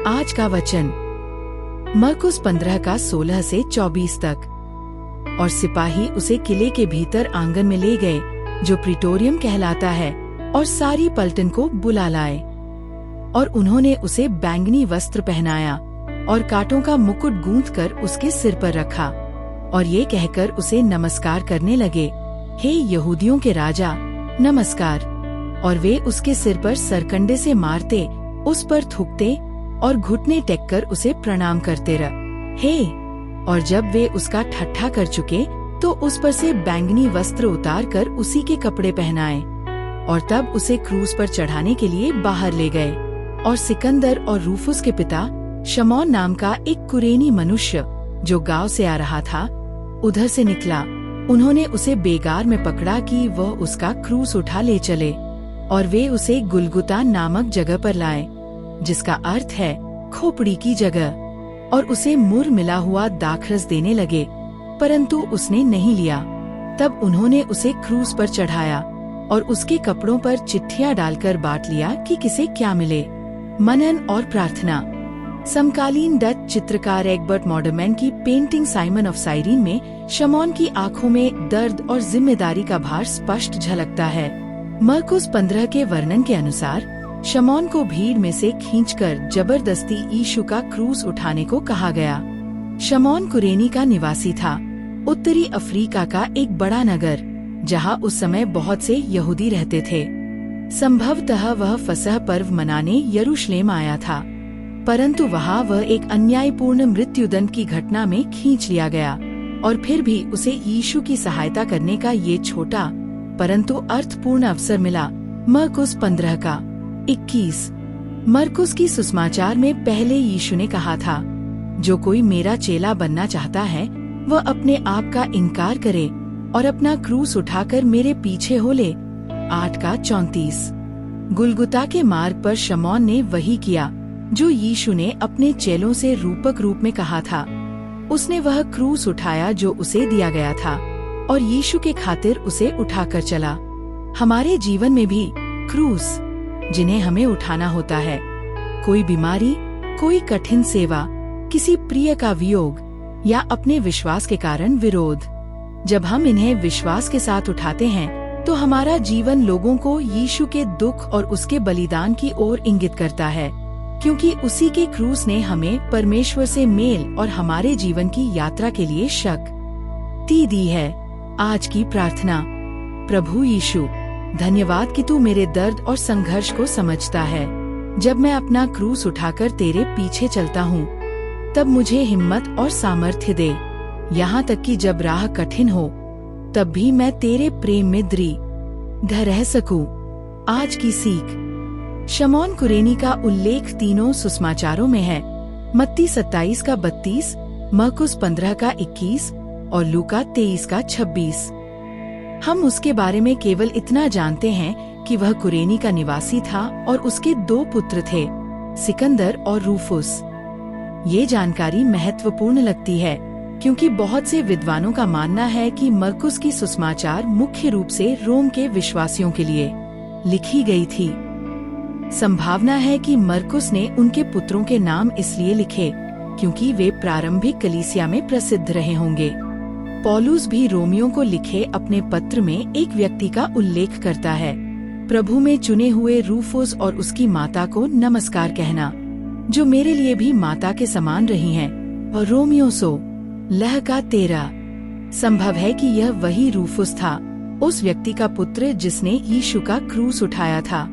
आज का वचन मरकुस 15 का 16 से 24 तक। और सिपाही उसे किले के भीतर आंगन में ले गए, जो प्रीटोरियम कहलाता है, और सारी पलटन को बुला लाए। और उन्होंने उसे बैंगनी वस्त्र पहनाया और कांटों का मुकुट गूंथकर उसके सिर पर रखा, और ये कहकर उसे नमस्कार करने लगे, हे यहूदियों के राजा, नमस्कार। और वे उसके सिर पर सरकंडे से मारते, उस पर थूकते और घुटने टेककर उसे प्रणाम करते रहे। और जब वे उसका ठट्ठा कर चुके तो उस पर से बैंगनी वस्त्र उतार कर उसी के कपड़े पहनाए, और तब उसे क्रूस पर चढ़ाने के लिए बाहर ले गए। और सिकंदर और रूफुस के पिता शमौन नाम का एक कुरेनी मनुष्य, जो गांव से आ रहा था, उधर से निकला। उन्होंने उसे बेगार में पकड़ा कि वह उसका क्रूस उठा ले चले, और वे उसे गुलगुता नामक जगह पर लाए, जिसका अर्थ है खोपड़ी की जगह, और उसे मुर मिला हुआ दाखरस देने लगे, परंतु उसने नहीं लिया। तब उन्होंने उसे क्रूस पर चढ़ाया और उसके कपड़ों पर चिट्ठियां डालकर बांट लिया कि किसे क्या मिले। मनन और प्रार्थना। समकालीन डच चित्रकार एग्बर्ट मॉडरमैन की पेंटिंग साइमन ऑफ साइरीन में शमौन की आंखों में दर्द और जिम्मेदारी का भार स्पष्ट झलकता है। मरकुस 15 के वर्णन के अनुसार शमौन को भीड़ में से खींचकर जबरदस्ती यीशु का क्रूस उठाने को कहा गया। शमौन कुरेनी का निवासी था, उत्तरी अफ्रीका का एक बड़ा नगर, जहां उस समय बहुत से यहूदी रहते थे। संभवतः वह फसह पर्व मनाने यरूशलेम आया था, परंतु वहां वह एक अन्यायपूर्ण मृत्युदंड की घटना में खींच लिया गया, और फिर भी उसे यीशु की सहायता करने का ये छोटा परंतु अर्थपूर्ण अवसर मिला। मरकुस 15 का 21। मरकुस की सुसमाचार में पहले यीशु ने कहा था, जो कोई मेरा चेला बनना चाहता है, वह अपने आप का इनकार करे और अपना क्रूस उठाकर मेरे पीछे हो ले। 8 का 34। गुलगुता के मार्ग पर शमौन ने वही किया जो यीशु ने अपने चेलों से रूपक रूप में कहा था। उसने वह क्रूस उठाया जो उसे दिया गया था, और यीशु के खातिर उसे उठाकर चला। हमारे जीवन में भी क्रूस जिन्हें हमें उठाना होता है, कोई बीमारी, कोई कठिन सेवा, किसी प्रिय का वियोग, या अपने विश्वास के कारण विरोध। जब हम इन्हें विश्वास के साथ उठाते हैं तो हमारा जीवन लोगों को यीशु के दुख और उसके बलिदान की ओर इंगित करता है, क्योंकि उसी के क्रूस ने हमें परमेश्वर से मेल और हमारे जीवन की यात्रा के लिए शक्ति दी है। आज की प्रार्थना। प्रभु यीशु, धन्यवाद कि तू मेरे दर्द और संघर्ष को समझता है। जब मैं अपना क्रूस उठाकर तेरे पीछे चलता हूँ, तब मुझे हिम्मत और सामर्थ्य दे, यहाँ तक कि जब राह कठिन हो, तब भी मैं तेरे प्रेम में दृढ़ रह सकूं। आज की सीख। शमौन कुरेनी का उल्लेख तीनों सुसमाचारों में है, मत्ती 27 का 32, मरकुस 15 का 21 और लूका 23 का 26। हम उसके बारे में केवल इतना जानते हैं कि वह कुरेनी का निवासी था और उसके 2 पुत्र थे, सिकंदर और रूफुस। ये जानकारी महत्वपूर्ण लगती है, क्योंकि बहुत से विद्वानों का मानना है कि मरकुस की सुसमाचार मुख्य रूप से रोम के विश्वासियों के लिए लिखी गई थी। संभावना है कि मरकुस ने उनके पुत्रों के नाम इसलिए लिखे क्योंकि वे प्रारंभिक कलीसिया में प्रसिद्ध रहे होंगे। पौलुस भी रोमियों को लिखे अपने पत्र में एक व्यक्ति का उल्लेख करता है, प्रभु में चुने हुए रूफुस और उसकी माता को नमस्कार कहना, जो मेरे लिए भी माता के समान रही हैं। और रोमियो 16 का 13। संभव है कि यह वही रूफुस था, उस व्यक्ति का पुत्र जिसने यीशु का क्रूस उठाया था।